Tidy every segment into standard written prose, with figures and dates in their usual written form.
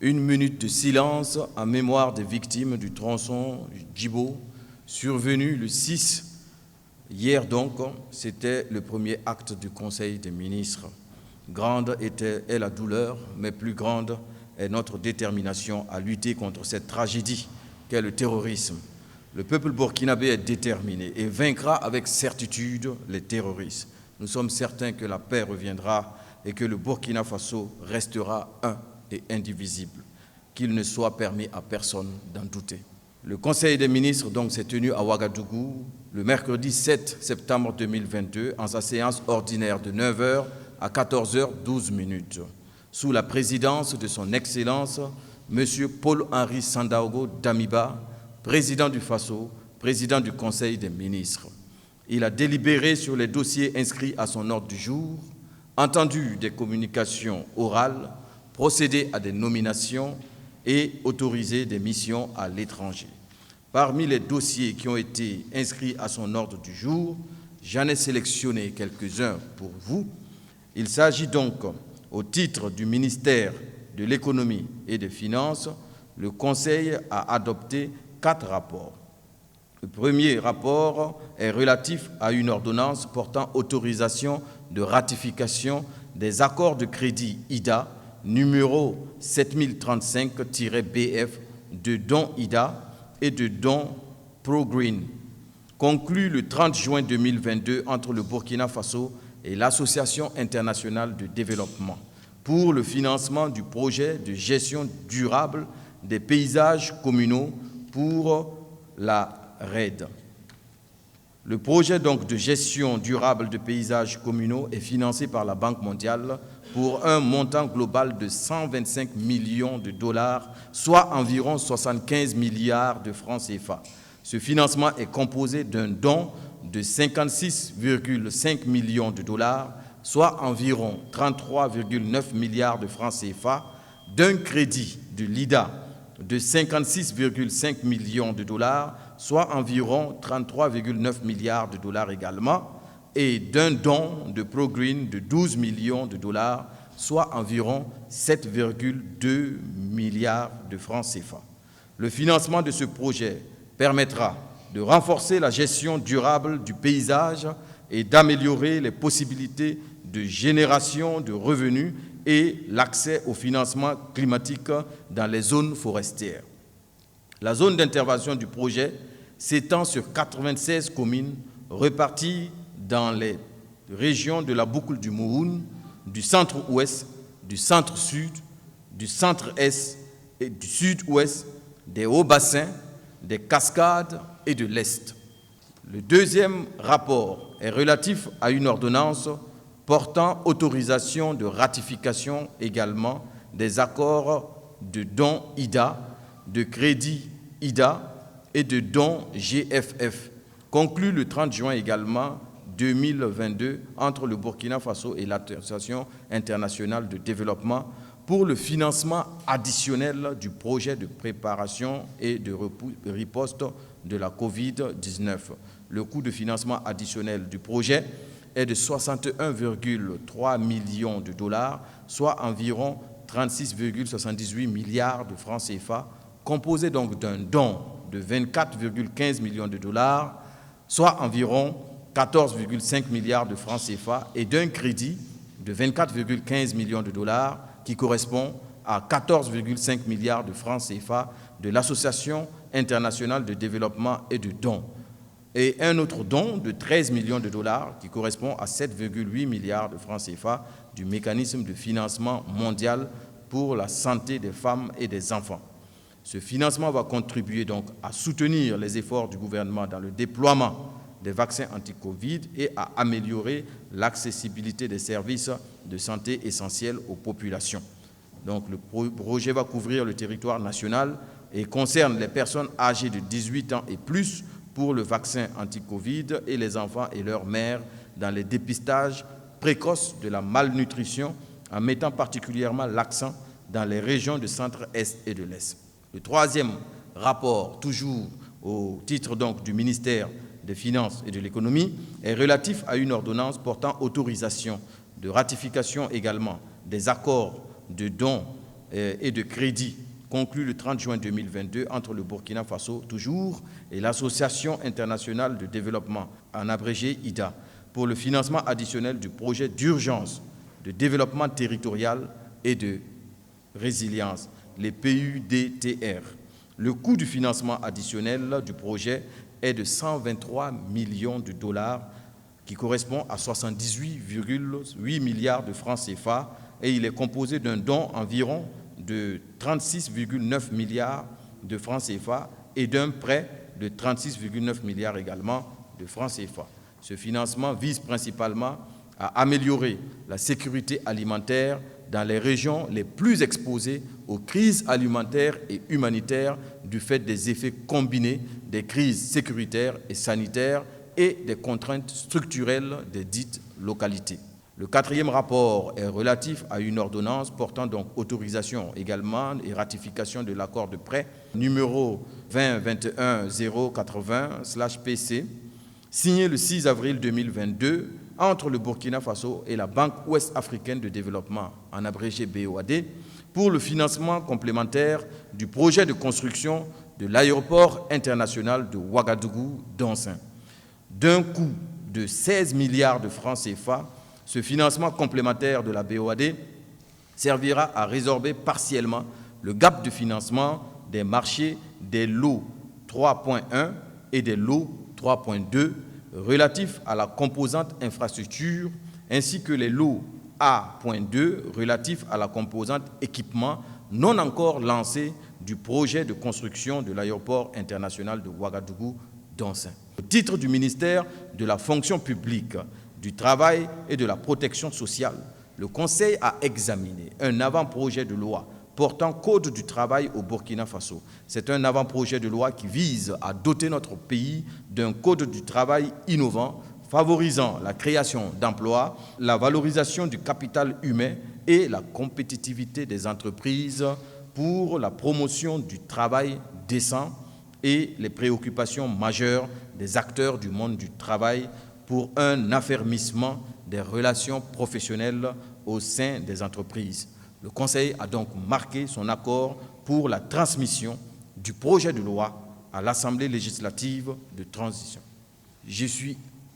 Une minute de silence en mémoire des victimes du tronçon Djibo, survenu le 6. Hier donc, c'était le premier acte du Conseil des ministres. Grande est la douleur, mais plus grande est notre détermination à lutter contre cette tragédie qu'est le terrorisme. Le peuple burkinabé est déterminé et vaincra avec certitude les terroristes. Nous sommes certains que la paix reviendra et que le Burkina Faso restera un et indivisible, qu'il ne soit permis à personne d'en douter. Le Conseil des ministres donc s'est tenu à Ouagadougou le mercredi 7 septembre 2022 en sa séance ordinaire de 9h à 14h12, sous la présidence de son Excellence, M. Paul-Henri Sandaogo Damiba, président du Faso, président du Conseil des ministres. Il a délibéré sur les dossiers inscrits à son ordre du jour, entendu des communications orales, procédé à des nominations et autorisé des missions à l'étranger. Parmi les dossiers qui ont été inscrits à son ordre du jour, j'en ai sélectionné quelques-uns pour vous. Il s'agit donc, au titre du ministère de l'Économie et des Finances, le Conseil a adopté 4 rapports. Le premier rapport est relatif à une ordonnance portant autorisation de ratification des accords de crédit IDA numéro 7035-BF de don IDA et de don ProGreen, conclu le 30 juin 2022 entre le Burkina Faso et l'Association internationale de développement pour le financement du projet de gestion durable des paysages communaux pour la RED. Le projet donc de gestion durable de paysages communaux est financé par la Banque mondiale pour un montant global de 125 millions de dollars, soit environ 75 milliards de francs CFA. Ce financement est composé d'un don de 56,5 millions de dollars, soit environ 33,9 milliards de francs CFA, d'un crédit de l'IDA de 56,5 millions de dollars, soit environ 33,9 milliards de dollars également, et d'un don de ProGreen de 12 millions de dollars, soit environ 7,2 milliards de francs CFA. Le financement de ce projet permettra de renforcer la gestion durable du paysage et d'améliorer les possibilités de génération de revenus et l'accès au financement climatique dans les zones forestières. La zone d'intervention du projet s'étend sur 96 communes réparties dans les régions de la boucle du Mouhoun, du centre-ouest, du centre-sud, du centre-est et du sud-ouest, des hauts-bassins, des cascades et de l'Est. Le deuxième rapport est relatif à une ordonnance portant autorisation de ratification également des accords de don IDA, de crédit IDA et de don GFF, conclu le 30 juin également 2022 entre le Burkina Faso et l'Association internationale de développement pour le financement additionnel du projet de préparation et de riposte de la COVID-19. Le coût de financement additionnel du projet est de 61,3 millions de dollars, soit environ 36,78 milliards de francs CFA, composé donc d'un don de 24,15 millions de dollars, soit environ 14,5 milliards de francs CFA, et d'un crédit de 24,15 millions de dollars qui correspond à 14,5 milliards de francs CFA de l'Association internationale de développement et de dons, et un autre don de 13 millions de dollars qui correspond à 7,8 milliards de francs CFA du mécanisme de financement mondial pour la santé des femmes et des enfants. Ce financement va contribuer donc à soutenir les efforts du gouvernement dans le déploiement des vaccins anti-Covid et à améliorer l'accessibilité des services de santé essentiels aux populations. Donc le projet va couvrir le territoire national et concerne les personnes âgées de 18 ans et plus pour le vaccin anti-Covid et les enfants et leurs mères dans les dépistages précoces de la malnutrition en mettant particulièrement l'accent dans les régions du centre-est et de l'est. Le troisième rapport, toujours au titre donc du ministère des Finances et de l'Économie, est relatif à une ordonnance portant autorisation de ratification également des accords de don et de crédit conclu le 30 juin 2022 entre le Burkina Faso, toujours, et l'Association internationale de développement, en abrégé IDA, pour le financement additionnel du projet d'urgence de développement territorial et de résilience, les PUDTR. Le coût du financement additionnel du projet est de 123 millions de dollars, qui correspond à 78,8 milliards de francs CFA, et il est composé d'un don environ de 36,9 milliards de francs CFA et d'un prêt de 36,9 milliards également de francs CFA. Ce financement vise principalement à améliorer la sécurité alimentaire dans les régions les plus exposées aux crises alimentaires et humanitaires du fait des effets combinés des crises sécuritaires et sanitaires et des contraintes structurelles des dites localités. Le quatrième rapport est relatif à une ordonnance portant donc autorisation également et ratification de l'accord de prêt numéro 2021-080/PC, signé le 6 avril 2022 entre le Burkina Faso et la Banque ouest-africaine de développement, en abrégé BOAD, pour le financement complémentaire du projet de construction de l'aéroport international de Ouagadougou-Donsin. D'un coût de 16 milliards de francs CFA, ce financement complémentaire de la BOAD servira à résorber partiellement le gap de financement des marchés des lots 3.1 et des lots 3.2 relatifs à la composante infrastructure, ainsi que les lots A.2 relatifs à la composante équipement non encore lancés du projet de construction de l'aéroport international de Ouagadougou-Donsin. Au titre du ministère de la fonction publique, du travail et de la protection sociale, le Conseil a examiné un avant-projet de loi portant Code du travail au Burkina Faso. C'est un avant-projet de loi qui vise à doter notre pays d'un Code du travail innovant, favorisant la création d'emplois, la valorisation du capital humain et la compétitivité des entreprises pour la promotion du travail décent et les préoccupations majeures des acteurs du monde du travail pour un affermissement des relations professionnelles au sein des entreprises. Le Conseil a donc marqué son accord pour la transmission du projet de loi à l'Assemblée législative de transition.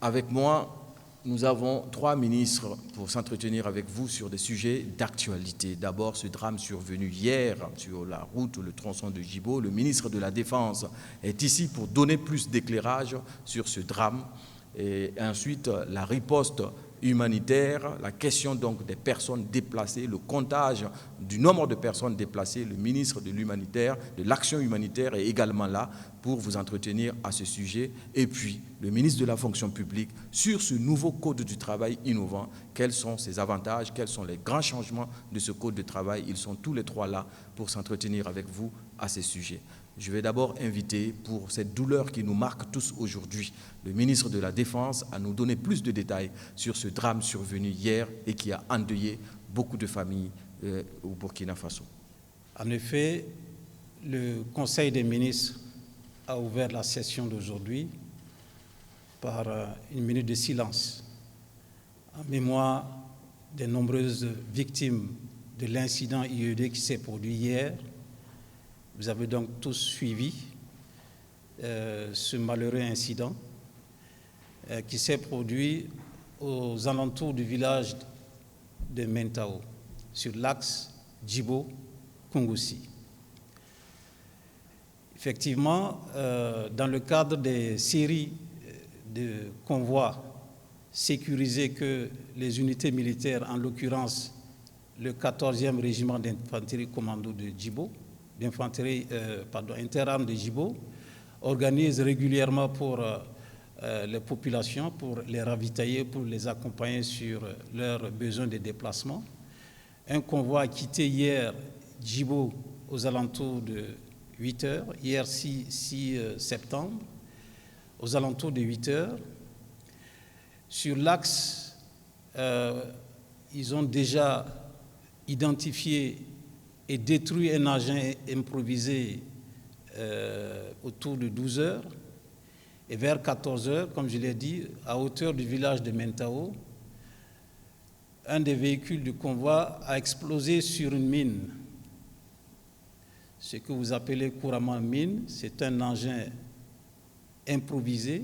Avec moi, nous avons 3 ministres pour s'entretenir avec vous sur des sujets d'actualité. D'abord, ce drame survenu hier sur la route, le tronçon de Djibo. Le ministre de la Défense est ici pour donner plus d'éclairage sur ce drame. Et ensuite, la riposte humanitaire, la question donc des personnes déplacées, le comptage du nombre de personnes déplacées. Le ministre de l'humanitaire, de l'action humanitaire est également là pour vous entretenir à ce sujet. Et puis, le ministre de la fonction publique sur ce nouveau code du travail innovant. Quels sont ses avantages, quels sont les grands changements de ce code de travail? Ils sont tous les 3 là pour s'entretenir avec vous à ces sujets. Je vais d'abord inviter, pour cette douleur qui nous marque tous aujourd'hui, le ministre de la Défense à nous donner plus de détails sur ce drame survenu hier et qui a endeuillé beaucoup de familles au Burkina Faso. En effet, le Conseil des ministres a ouvert la session d'aujourd'hui par une minute de silence en mémoire des nombreuses victimes de l'incident IED qui s'est produit hier. Vous avez donc tous suivi ce malheureux incident qui s'est produit aux alentours du village de Mentao, sur l'axe Djibo-Koungossi. Effectivement, dans le cadre des séries de convois sécurisés que les unités militaires, en l'occurrence le 14e régiment d'infanterie commando de Djibo, interarmes de Djibo, organise régulièrement pour les populations, pour les ravitailler, pour les accompagner sur leurs besoins de déplacement. Un convoi a quitté hier Djibo aux alentours de 8 heures, hier 6 septembre, aux alentours de 8 heures. Sur l'axe, ils ont déjà identifié et détruit un engin improvisé autour de 12 heures. Et vers 14 heures, comme je l'ai dit, à hauteur du village de Mentao, un des véhicules du convoi a explosé sur une mine ce que vous appelez couramment mine, c'est un engin improvisé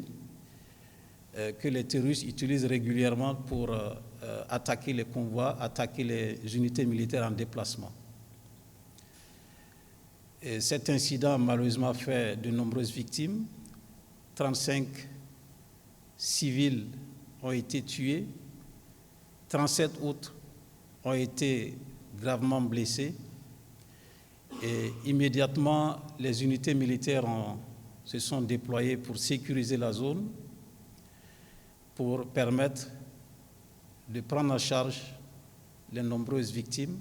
que les terroristes utilisent régulièrement pour attaquer les convois, attaquer les unités militaires en déplacement. Et cet incident a malheureusement fait de nombreuses victimes. 35 civils ont été tués, 37 autres ont été gravement blessés. Et immédiatement, les unités militaires se sont déployées pour sécuriser la zone, pour permettre de prendre en charge les nombreuses victimes.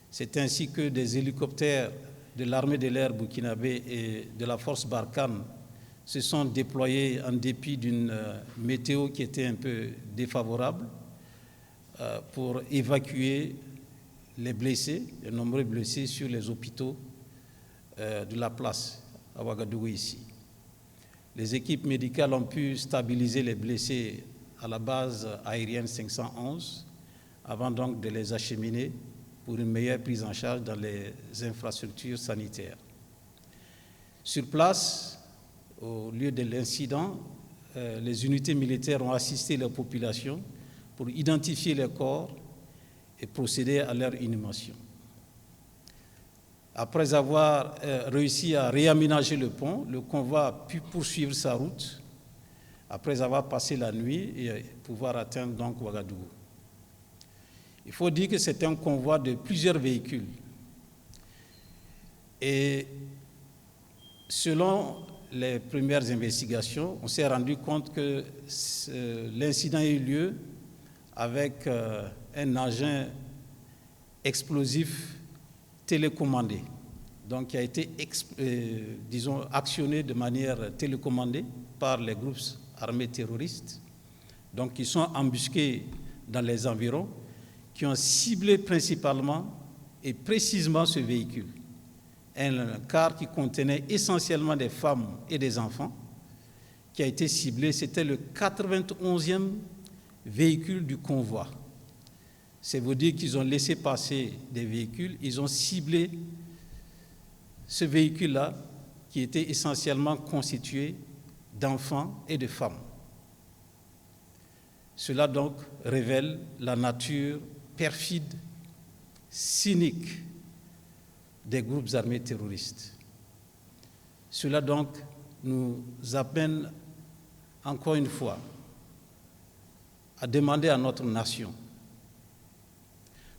C'est ainsi que des hélicoptères de l'armée de l'air burkinabé et de la force Barkhane se sont déployés en dépit d'une météo qui était un peu défavorable pour évacuer les blessés, les nombreux blessés sur les hôpitaux de la place à Ouagadougou ici. Les équipes médicales ont pu stabiliser les blessés à la base aérienne 511 avant donc de les acheminer pour une meilleure prise en charge dans les infrastructures sanitaires. Sur place, au lieu de l'incident, les unités militaires ont assisté la population pour identifier les corps et procéder à leur inhumation. Après avoir réussi à réaménager le pont, le convoi a pu poursuivre sa route après avoir passé la nuit et pouvoir atteindre donc Ouagadougou. Il faut dire que c'est un convoi de plusieurs véhicules. Et selon les premières investigations, on s'est rendu compte que l'incident a eu lieu avec un engin explosif télécommandé, donc qui a été actionné de manière télécommandée par les groupes armés terroristes, donc qui sont embusqués dans les environs, qui ont ciblé principalement et précisément ce véhicule. Un car qui contenait essentiellement des femmes et des enfants, qui a été ciblé, c'était le 91e véhicule du convoi. C'est vous dire qu'ils ont laissé passer des véhicules, ils ont ciblé ce véhicule-là qui était essentiellement constitué d'enfants et de femmes. Cela donc révèle la nature perfide, cynique des groupes armés terroristes. Cela donc nous amène encore une fois à demander à notre nation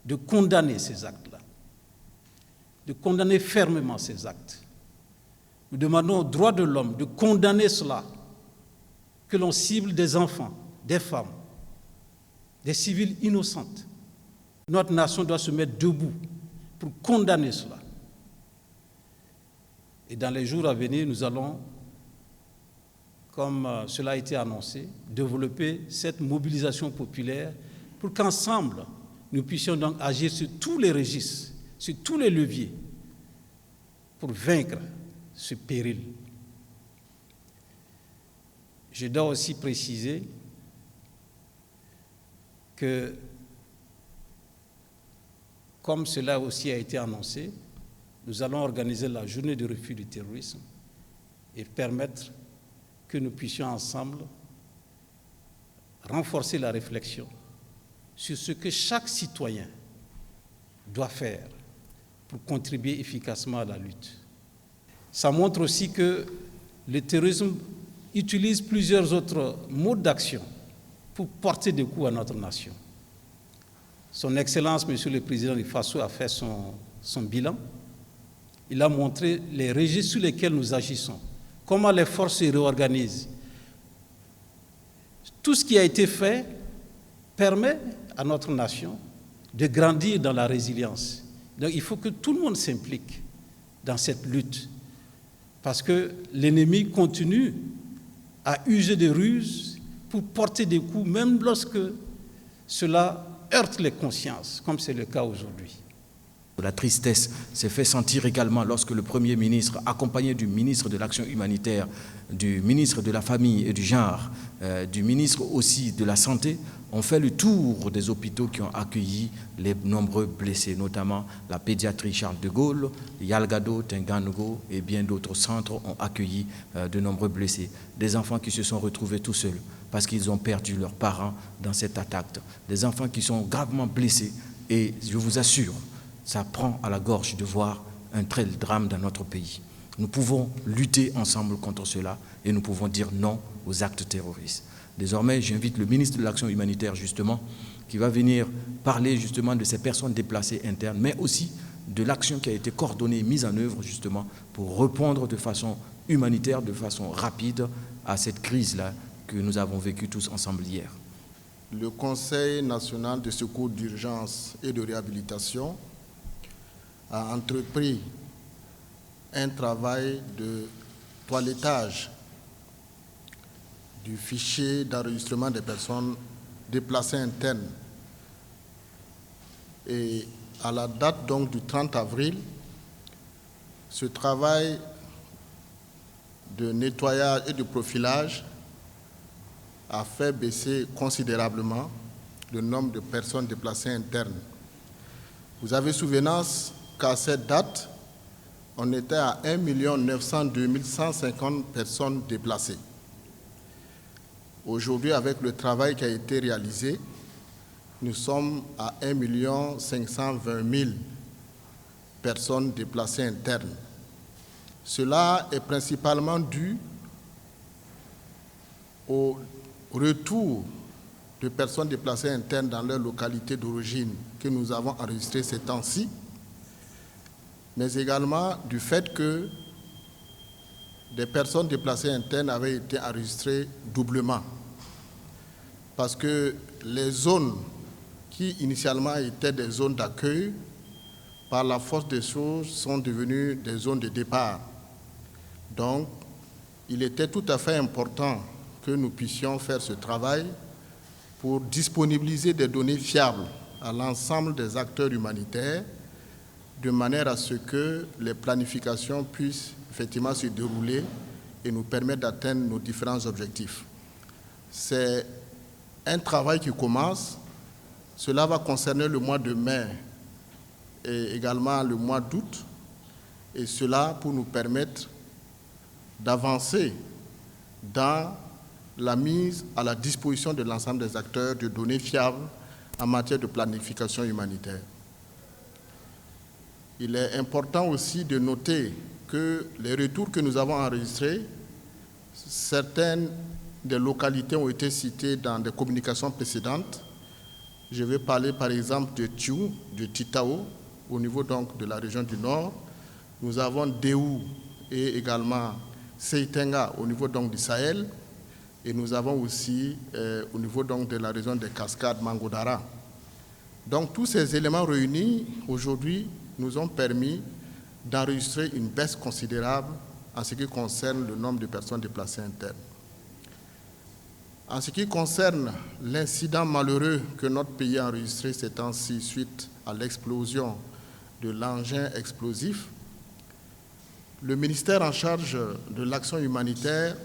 de condamner ces actes-là, de condamner fermement ces actes. Nous demandons aux droits de l'homme de condamner cela, que l'on cible des enfants, des femmes, des civils innocentes. Notre nation doit se mettre debout pour condamner cela. Et dans les jours à venir, nous allons, comme cela a été annoncé, développer cette mobilisation populaire pour qu'ensemble, nous puissions donc agir sur tous les registres, sur tous les leviers, pour vaincre ce péril. Je dois aussi préciser que, comme cela aussi a été annoncé, nous allons organiser la journée de refus du terrorisme et permettre que nous puissions ensemble renforcer la réflexion sur ce que chaque citoyen doit faire pour contribuer efficacement à la lutte. Ça montre aussi que le terrorisme utilise plusieurs autres modes d'action pour porter des coups à notre nation. Son Excellence, Monsieur le Président du Faso, a fait son bilan. Il a montré les registres sur lesquels nous agissons, comment les forces se réorganisent. Tout ce qui a été fait permet à notre nation de grandir dans la résilience. Donc il faut que tout le monde s'implique dans cette lutte, parce que l'ennemi continue à user de ruses pour porter des coups, même lorsque cela heurte les consciences, comme c'est le cas aujourd'hui. La tristesse s'est fait sentir également lorsque le Premier ministre, accompagné du ministre de l'Action humanitaire, du ministre de la Famille et du Genre, du ministre aussi de la Santé, ont fait le tour des hôpitaux qui ont accueilli les nombreux blessés, notamment la pédiatrie Charles de Gaulle, Yalgado, Tenganugo et bien d'autres centres ont accueilli de nombreux blessés. Des enfants qui se sont retrouvés tout seuls parce qu'ils ont perdu leurs parents dans cette attaque. Des enfants qui sont gravement blessés et je vous assure, ça prend à la gorge de voir un tel drame dans notre pays. Nous pouvons lutter ensemble contre cela et nous pouvons dire non aux actes terroristes. Désormais, j'invite le ministre de l'Action humanitaire, justement, qui va venir parler justement de ces personnes déplacées internes, mais aussi de l'action qui a été coordonnée et mise en œuvre, justement, pour répondre de façon humanitaire, de façon rapide à cette crise-là que nous avons vécue tous ensemble hier. Le Conseil national de secours d'urgence et de réhabilitation a entrepris un travail de toilettage du fichier d'enregistrement des personnes déplacées internes. Et à la date donc du 30 avril, ce travail de nettoyage et de profilage a fait baisser considérablement le nombre de personnes déplacées internes. Vous avez souvenance qu'à cette date, on était à 1 902 150 personnes déplacées. Aujourd'hui, avec le travail qui a été réalisé, nous sommes à 1 520 000 personnes déplacées internes. Cela est principalement dû au retour de personnes déplacées internes dans leur localité d'origine que nous avons enregistré ces temps-ci, mais également du fait que des personnes déplacées internes avaient été enregistrées doublement. Parce que les zones qui initialement étaient des zones d'accueil, par la force des choses, sont devenues des zones de départ. Donc, il était tout à fait important que nous puissions faire ce travail pour disponibiliser des données fiables à l'ensemble des acteurs humanitaires, de manière à ce que les planifications puissent effectivement se dérouler et nous permettre d'atteindre nos différents objectifs. C'est un travail qui commence. Cela va concerner le mois de mai et également le mois d'août, et cela pour nous permettre d'avancer dans la mise à la disposition de l'ensemble des acteurs de données fiables en matière de planification humanitaire. Il est important aussi de noter que les retours que nous avons enregistrés, certaines des localités ont été citées dans des communications précédentes. Je vais parler par exemple de Thiou, de Titao, au niveau donc de la région du Nord. Nous avons Déou et également Seitenga au niveau donc du Sahel. Et nous avons aussi au niveau donc de la région des Cascades, Mangodara. Donc tous ces éléments réunis aujourd'hui nous ont permis d'enregistrer une baisse considérable en ce qui concerne le nombre de personnes déplacées internes. En ce qui concerne l'incident malheureux que notre pays a enregistré ces temps-ci suite à l'explosion de l'engin explosif, le ministère en charge de l'action humanitaire,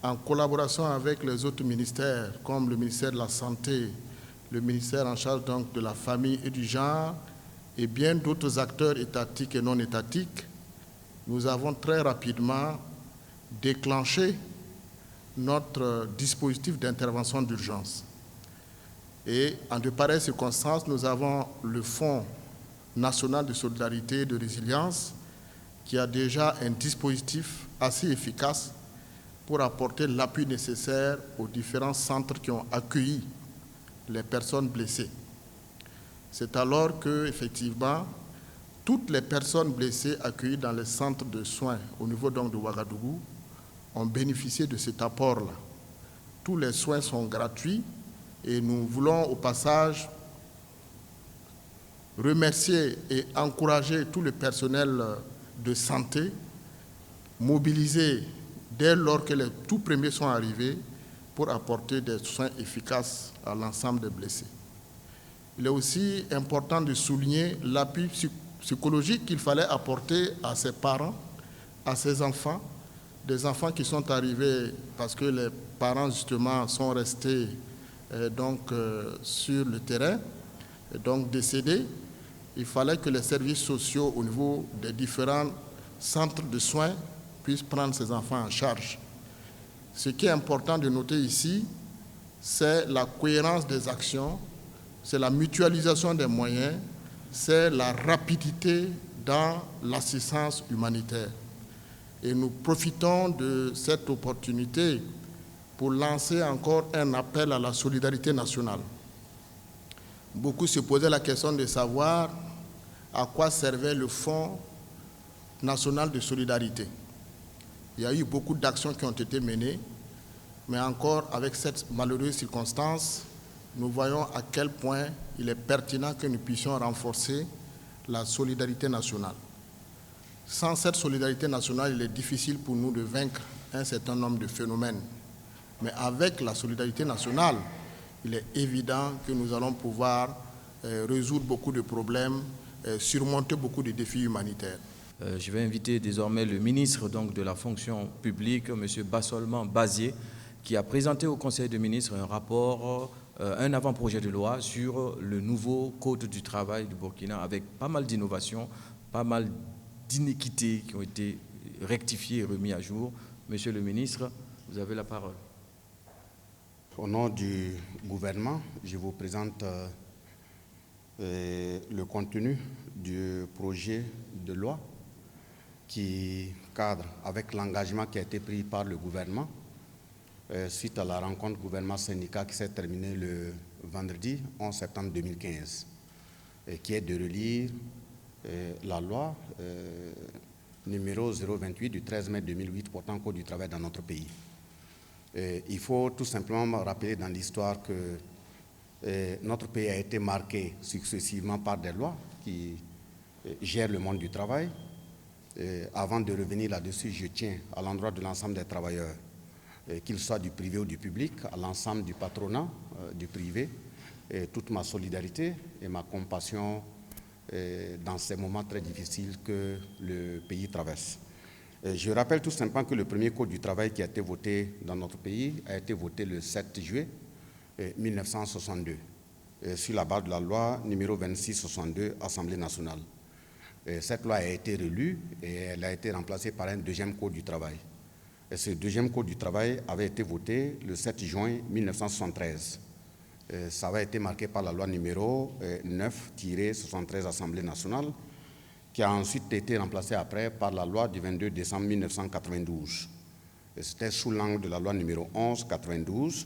en collaboration avec les autres ministères comme le ministère de la Santé, le ministère en charge donc de la famille et du genre et bien d'autres acteurs étatiques et non étatiques, nous avons très rapidement déclenché notre dispositif d'intervention d'urgence. Et en de pareilles circonstances, nous avons le Fonds national de solidarité et de résilience qui a déjà un dispositif assez efficace pour apporter l'appui nécessaire aux différents centres qui ont accueilli les personnes blessées. C'est alors que, effectivement, toutes les personnes blessées accueillies dans les centres de soins au niveau donc de Ouagadougou ont bénéficié de cet apport-là. Tous les soins sont gratuits et nous voulons au passage remercier et encourager tout le personnel de santé mobilisé dès lors que les tout premiers sont arrivés pour apporter des soins efficaces à l'ensemble des blessés. Il est aussi important de souligner l'appui psychologique qu'il fallait apporter à ses parents, à ses enfants, des enfants qui sont arrivés parce que les parents justement sont restés sur le terrain, donc décédés. Il fallait que les services sociaux au niveau des différents centres de soins puissent prendre ces enfants en charge. Ce qui est important de noter ici, c'est la cohérence des actions, c'est la mutualisation des moyens, c'est la rapidité dans l'assistance humanitaire. Et nous profitons de cette opportunité pour lancer encore un appel à la solidarité nationale. Beaucoup se posaient la question de savoir à quoi servait le Fonds national de solidarité. Il y a eu beaucoup d'actions qui ont été menées, mais encore avec cette malheureuse circonstance, nous voyons à quel point il est pertinent que nous puissions renforcer la solidarité nationale. Sans cette solidarité nationale, il est difficile pour nous de vaincre un certain nombre de phénomènes. Mais avec la solidarité nationale, il est évident que nous allons pouvoir résoudre beaucoup de problèmes, surmonter beaucoup de défis humanitaires. Je vais inviter désormais le ministre de la fonction publique, M. Bassolman Bazier, qui a présenté au Conseil des ministres un rapport, un avant-projet de loi sur le nouveau Code du travail du Burkina, avec pas mal d'innovations, pas mal d'inéquités qui ont été rectifiées et remises à jour. Monsieur le ministre, vous avez la parole. Au nom du gouvernement, je vous présente le contenu du projet de loi qui cadre avec l'engagement qui a été pris par le gouvernement suite à la rencontre gouvernement-syndicat qui s'est terminée le vendredi 11 septembre 2015, qui est de relire la loi numéro 028 du 13 mai 2008 portant Code du travail dans notre pays. Il faut tout simplement rappeler dans l'histoire que notre pays a été marqué successivement par des lois qui gèrent le monde du travail. Avant de revenir là-dessus, je tiens à l'endroit de l'ensemble des travailleurs, qu'ils soient du privé ou du public, à l'ensemble du patronat, du privé, toute ma solidarité et ma compassion dans ces moments très difficiles que le pays traverse. Je rappelle tout simplement que le premier Code du travail qui a été voté dans notre pays a été voté le 7 juillet 1962, sur la base de la loi numéro 2662, Assemblée nationale. Cette loi a été relue et elle a été remplacée par un deuxième Code du travail. Et ce deuxième Code du travail avait été voté le 7 juin 1973. Ça avait été marqué par la loi numéro 9-73 Assemblée nationale, qui a ensuite été remplacée après par la loi du 22 décembre 1992. C'était sous l'angle de la loi numéro 11-92.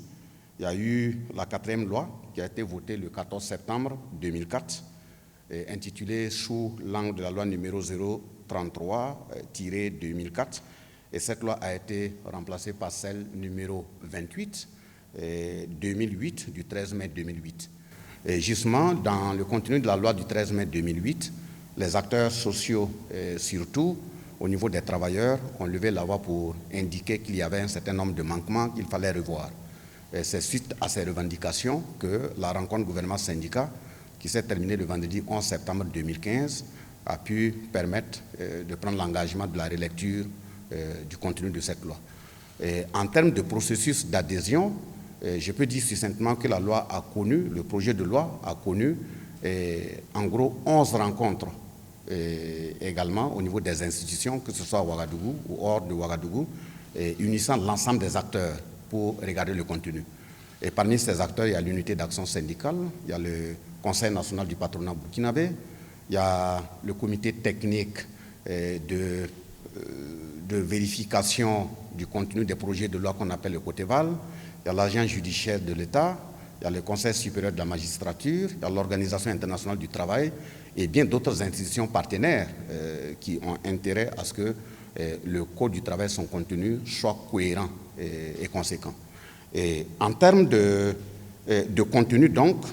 Il y a eu la quatrième loi qui a été votée le 14 septembre 2004, intitulée sous l'angle de la loi numéro 033-2004. Et cette loi a été remplacée par celle numéro 28 2008 du 13 mai 2008. Et justement, dans le contenu de la loi du 13 mai 2008, les acteurs sociaux, surtout au niveau des travailleurs, ont levé la voix pour indiquer qu'il y avait un certain nombre de manquements qu'il fallait revoir. C'est suite à ces revendications que la rencontre gouvernement-syndicat, qui s'est terminée le vendredi 11 septembre 2015, a pu permettre de prendre l'engagement de la relecture du contenu de cette loi. En termes de processus d'adhésion, je peux dire succinctement que la loi a connu, le projet de loi a connu en gros 11 rencontres également au niveau des institutions, que ce soit à Ouagadougou ou hors de Ouagadougou, unissant l'ensemble des acteurs pour regarder le contenu. Et parmi ces acteurs, il y a l'unité d'action syndicale, il y a le Conseil national du patronat burkinabé, il y a le comité technique de vérification du contenu des projets de loi qu'on appelle le COTEVAL, il y a l'agence judiciaire de l'État, il y a le Conseil supérieur de la magistrature, il y a l'Organisation internationale du travail et bien d'autres institutions partenaires qui ont intérêt à ce que le Code du travail, son contenu, soit cohérent et conséquent. Et en termes de contenu, donc,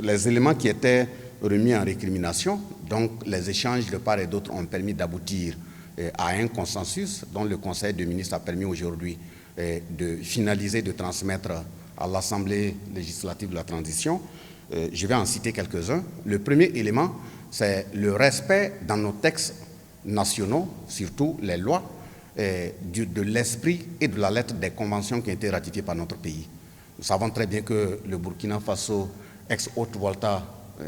les éléments qui étaient remis en récrimination, donc les échanges de part et d'autre ont permis d'aboutir à un consensus dont le Conseil des ministres a permis aujourd'hui de finaliser, de transmettre à l'Assemblée législative de la transition. Je vais en citer quelques-uns. Le premier élément, c'est le respect dans nos textes nationaux, surtout les lois, de l'esprit et de la lettre des conventions qui ont été ratifiées par notre pays. Nous savons très bien que le Burkina Faso, ex-Haute-Volta,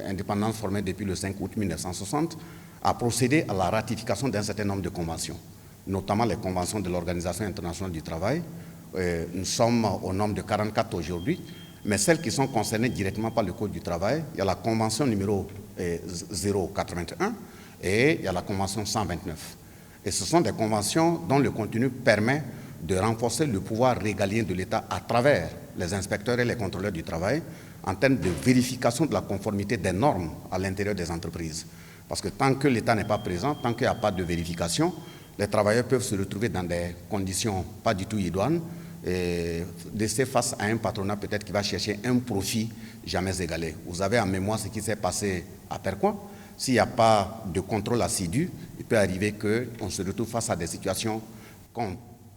indépendance formée depuis le 5 août 1960, a procédé à la ratification d'un certain nombre de conventions, notamment les conventions de l'Organisation internationale du travail. Nous sommes au nombre de 44 aujourd'hui, mais celles qui sont concernées directement par le Code du travail, il y a la convention numéro 081 et il y a la convention 129. Et ce sont des conventions dont le contenu permet de renforcer le pouvoir régalien de l'État à travers les inspecteurs et les contrôleurs du travail en termes de vérification de la conformité des normes à l'intérieur des entreprises. Parce que tant que l'État n'est pas présent, tant qu'il n'y a pas de vérification, les travailleurs peuvent se retrouver dans des conditions pas du tout idoines et laisser face à un patronat peut-être qui va chercher un profit jamais égalé. Vous avez en mémoire ce qui s'est passé à Perquois. S'il n'y a pas de contrôle assidu, il peut arriver qu'on se retrouve face à des situations qu'on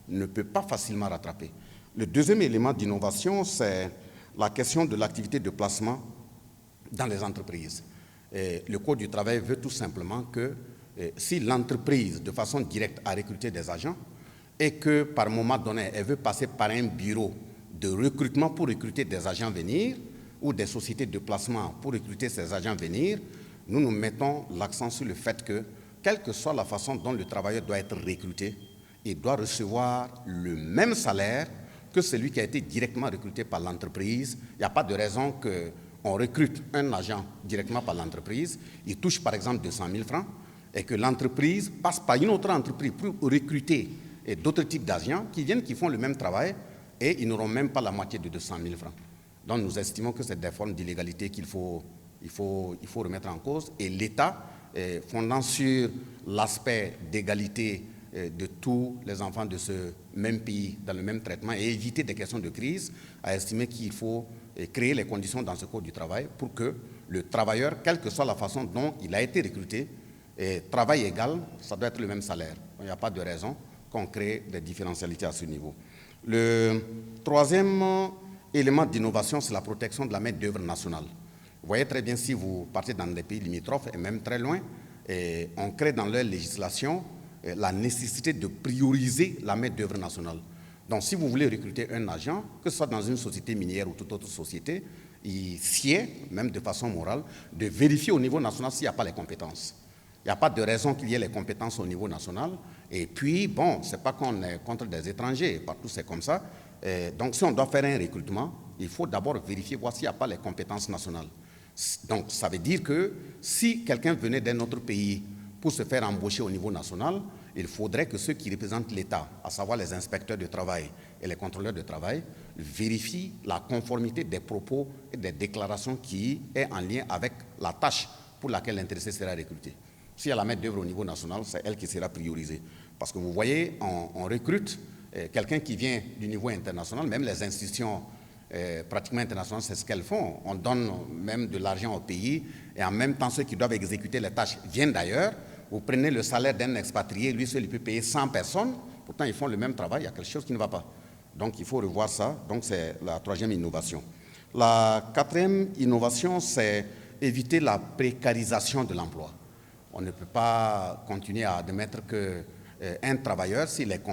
ne peut pas facilement rattraper. Le deuxième élément d'innovation, c'est la question de l'activité de placement dans les entreprises. Et le Code du travail veut tout simplement que si l'entreprise, de façon directe, a recruté des agents et que par moment donné, elle veut passer par un bureau de recrutement pour recruter des agents venir ou des sociétés de placement pour recruter ces agents venir, nous mettons l'accent sur le fait que, quelle que soit la façon dont le travailleur doit être recruté, il doit recevoir le même salaire que celui qui a été directement recruté par l'entreprise. Il n'y a pas de raison qu'on recrute un agent directement par l'entreprise, il touche par exemple 200 000 francs, et que l'entreprise passe par une autre entreprise pour recruter d'autres types d'agents qui viennent, qui font le même travail, et ils n'auront même pas la moitié de 200 000 francs. Donc nous estimons que c'est des formes d'illégalité qu'il faut remettre en cause, et l'État, fondant sur l'aspect d'égalité de tous les enfants de ce même pays dans le même traitement et éviter des questions de crise, a estimé qu'il faut créer les conditions dans ce Code du travail pour que le travailleur, quelle que soit la façon dont il a été recruté, travail égal, ça doit être le même salaire. Il n'y a pas de raison qu'on crée des différentialités à ce niveau. Le troisième élément d'innovation, c'est la protection de la main-d'œuvre nationale. Vous voyez très bien, si vous partez dans des pays limitrophes et même très loin, on crée dans leur législation la nécessité de prioriser la main-d'œuvre nationale. Donc, si vous voulez recruter un agent, que ce soit dans une société minière ou toute autre société, il sied, même de façon morale, de vérifier au niveau national s'il n'y a pas les compétences. Il n'y a pas de raison qu'il y ait les compétences au niveau national. Et puis, bon, ce n'est pas qu'on est contre des étrangers, partout c'est comme ça. Donc, si on doit faire un recrutement, il faut d'abord vérifier, voir s'il n'y a pas les compétences nationales. Donc, ça veut dire que si quelqu'un venait d'un autre pays pour se faire embaucher au niveau national, il faudrait que ceux qui représentent l'État, à savoir les inspecteurs de travail et les contrôleurs de travail, vérifient la conformité des propos et des déclarations qui est en lien avec la tâche pour laquelle l'intéressé sera recruté. S'il y a la main-d'œuvre au niveau national, c'est elle qui sera priorisée. Parce que vous voyez, on recrute quelqu'un qui vient du niveau international, même les institutions pratiquement internationales, c'est ce qu'elles font. On donne même de l'argent au pays et en même temps, ceux qui doivent exécuter les tâches viennent d'ailleurs. Vous prenez le salaire d'un expatrié, lui seul, il peut payer 100 personnes. Pourtant, ils font le même travail, il y a quelque chose qui ne va pas. Donc, il faut revoir ça. Donc, c'est la troisième innovation. La quatrième innovation, c'est éviter la précarisation de l'emploi. On ne peut pas continuer à admettre qu'un travailleur, s'il est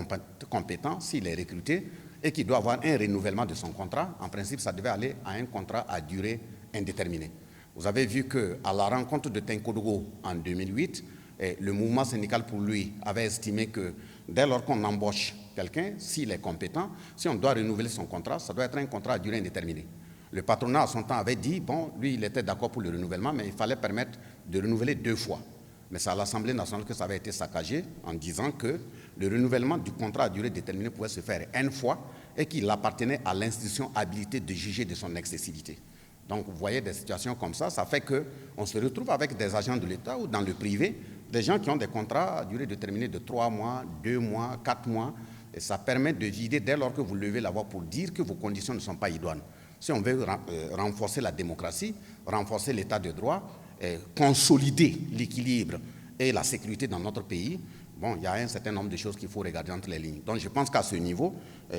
compétent, s'il est recruté, et qu'il doit avoir un renouvellement de son contrat, en principe, ça devait aller à un contrat à durée indéterminée. Vous avez vu qu'à la rencontre de Tenkodogo en 2008, le mouvement syndical pour lui avait estimé que dès lors qu'on embauche quelqu'un, s'il est compétent, si on doit renouveler son contrat, ça doit être un contrat à durée indéterminée. Le patronat, à son temps, avait dit, bon, lui, il était d'accord pour le renouvellement, mais il fallait permettre de renouveler 2 fois. Mais c'est à l'Assemblée nationale que ça avait été saccagé en disant que le renouvellement du contrat à durée déterminée pouvait se faire une fois et qu'il appartenait à l'institution habilitée de juger de son excessivité. Donc, vous voyez des situations comme ça, ça fait qu'on se retrouve avec des agents de l'État ou dans le privé, des gens qui ont des contrats à durée déterminée de 3 mois, 2 mois, 4 mois, et ça permet de vider dès lors que vous levez la voix pour dire que vos conditions ne sont pas idoines. Si on veut renforcer la démocratie, renforcer l'état de droit, consolider l'équilibre et la sécurité dans notre pays, bon, il y a un certain nombre de choses qu'il faut regarder entre les lignes. Donc je pense qu'à ce niveau,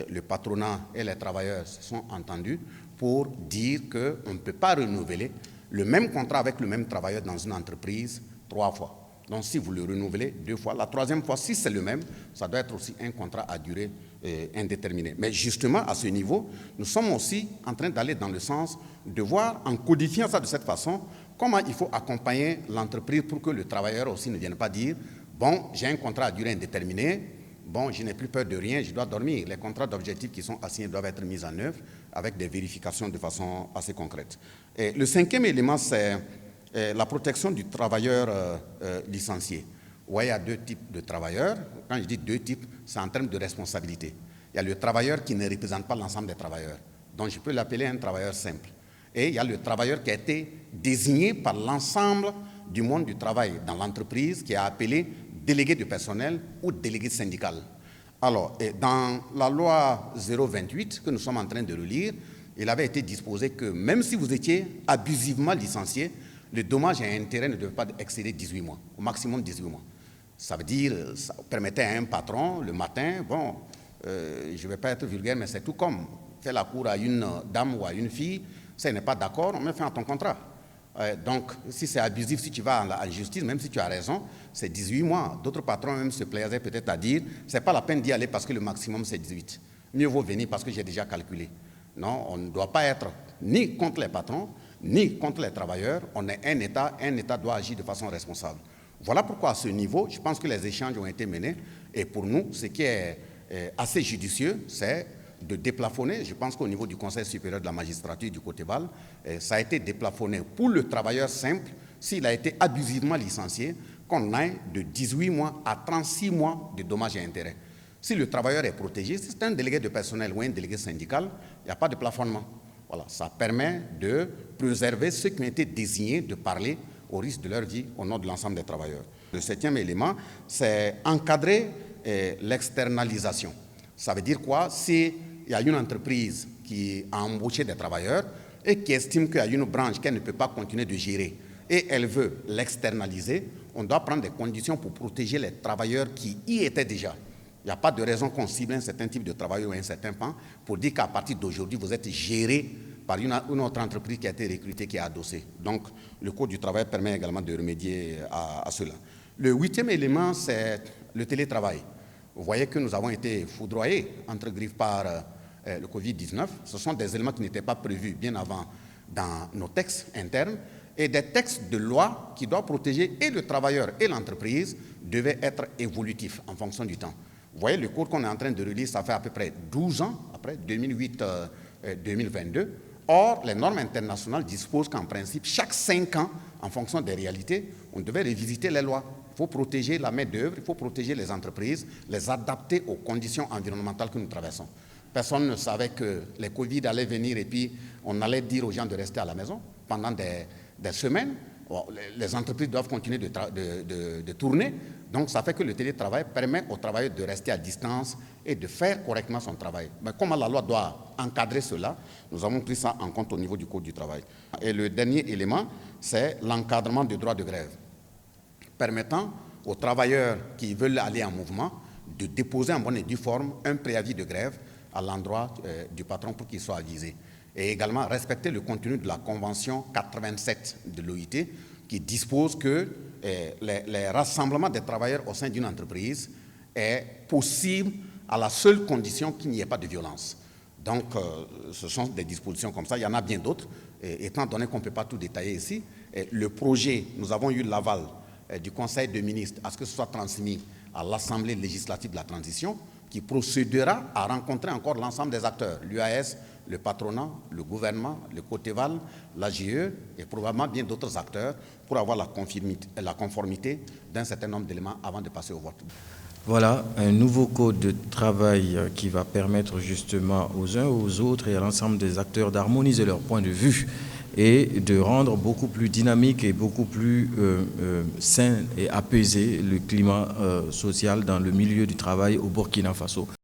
le patronat et les travailleurs se sont entendus pour dire qu'on ne peut pas renouveler le même contrat avec le même travailleur dans une entreprise 3 fois. Donc, si vous le renouvelez 2 fois, la 3e fois, si c'est le même, ça doit être aussi un contrat à durée indéterminée. Mais justement, à ce niveau, nous sommes aussi en train d'aller dans le sens de voir, en codifiant ça de cette façon, comment il faut accompagner l'entreprise pour que le travailleur aussi ne vienne pas dire « Bon, j'ai un contrat à durée indéterminée, bon, je n'ai plus peur de rien, je dois dormir ». Les contrats d'objectifs qui sont assignés doivent être mis en œuvre avec des vérifications de façon assez concrète. Et le 5e élément, c'est la protection du travailleur licencié. Vous voyez, il y a 2 types de travailleurs. Quand je dis 2 types, c'est en termes de responsabilité. Il y a le travailleur qui ne représente pas l'ensemble des travailleurs. Donc, je peux l'appeler un travailleur simple. Et il y a le travailleur qui a été désigné par l'ensemble du monde du travail dans l'entreprise, qui est appelé délégué de personnel ou délégué syndical. Alors, dans la loi 028 que nous sommes en train de relire, il avait été disposé que même si vous étiez abusivement licencié, le dommage et intérêt ne devait pas excéder 18 mois, au maximum 18 mois. Ça veut dire, ça permettait à un patron, le matin, bon, je ne vais pas être vulgaire, mais c'est tout comme faire la cour à une dame ou à une fille, si elle n'est pas d'accord, on met fin à ton contrat. Donc, si c'est abusif, si tu vas en justice, même si tu as raison, c'est 18 mois. D'autres patrons même se plaisaient peut-être à dire, c'est pas la peine d'y aller parce que le maximum c'est 18. Mieux vaut venir parce que j'ai déjà calculé. Non, on ne doit pas être ni contre les patrons, ni contre les travailleurs. On est un État doit agir de façon responsable. Voilà pourquoi à ce niveau, je pense que les échanges ont été menés. Et pour nous, ce qui est assez judicieux, c'est de déplafonner. Je pense qu'au niveau du Conseil supérieur de la magistrature du Côte-Val, ça a été déplafonné pour le travailleur simple, s'il a été abusivement licencié, qu'on aille de 18 mois à 36 mois de dommages et intérêts. Si le travailleur est protégé, si c'est un délégué de personnel ou un délégué syndical, il n'y a pas de plafonnement. Voilà, ça permet de préserver ceux qui ont été désignés de parler au risque de leur vie au nom de l'ensemble des travailleurs. Le 7e élément, c'est encadrer l'externalisation. Ça veut dire quoi? S'il y a une entreprise qui a embauché des travailleurs et qui estime qu'il y a une branche qu'elle ne peut pas continuer de gérer et elle veut l'externaliser, on doit prendre des conditions pour protéger les travailleurs qui y étaient déjà. Il n'y a pas de raison qu'on cible un certain type de travail ou un certain pan pour dire qu'à partir d'aujourd'hui, vous êtes géré par une autre entreprise qui a été recrutée, qui est adossée. Donc, le Code du travail permet également de remédier à cela. Le 8e élément, c'est le télétravail. Vous voyez que nous avons été foudroyés, entre griffes, par le Covid-19. Ce sont des éléments qui n'étaient pas prévus bien avant dans nos textes internes. Et des textes de loi qui doivent protéger et le travailleur et l'entreprise devaient être évolutifs en fonction du temps. Vous voyez, le code qu'on est en train de relire, ça fait à peu près 12 ans, après 2008-2022. Or, les normes internationales disposent qu'en principe, chaque 5 ans, en fonction des réalités, on devait revisiter les lois. Il faut protéger la main-d'œuvre, il faut protéger les entreprises, les adapter aux conditions environnementales que nous traversons. Personne ne savait que les Covid allaient venir et puis on allait dire aux gens de rester à la maison pendant des semaines. Bon, les entreprises doivent continuer de tourner. Donc, ça fait que le télétravail permet aux travailleurs de rester à distance et de faire correctement son travail. Mais comme la loi doit encadrer cela, nous avons pris ça en compte au niveau du Code du travail. Et le dernier élément, c'est l'encadrement des droits de grève, permettant aux travailleurs qui veulent aller en mouvement de déposer en bonne et due forme un préavis de grève à l'endroit du patron pour qu'il soit avisé. Et également respecter le contenu de la Convention 87 de l'OIT qui dispose que les rassemblements des travailleurs au sein d'une entreprise est possible à la seule condition qu'il n'y ait pas de violence. Donc, ce sont des dispositions comme ça. Il y en a bien d'autres, étant donné qu'on ne peut pas tout détailler ici. Le projet, nous avons eu l'aval du Conseil des ministres à ce que ce soit transmis à l'Assemblée législative de la transition qui procédera à rencontrer encore l'ensemble des acteurs, l'UAS, le patronat, le gouvernement, le Côte-Val, l'AGE et probablement bien d'autres acteurs pour avoir la conformité d'un certain nombre d'éléments avant de passer au vote. Voilà un nouveau code de travail qui va permettre justement aux uns et aux autres et à l'ensemble des acteurs d'harmoniser leur point de vue et de rendre beaucoup plus dynamique et beaucoup plus sain et apaisé le climat social dans le milieu du travail au Burkina Faso.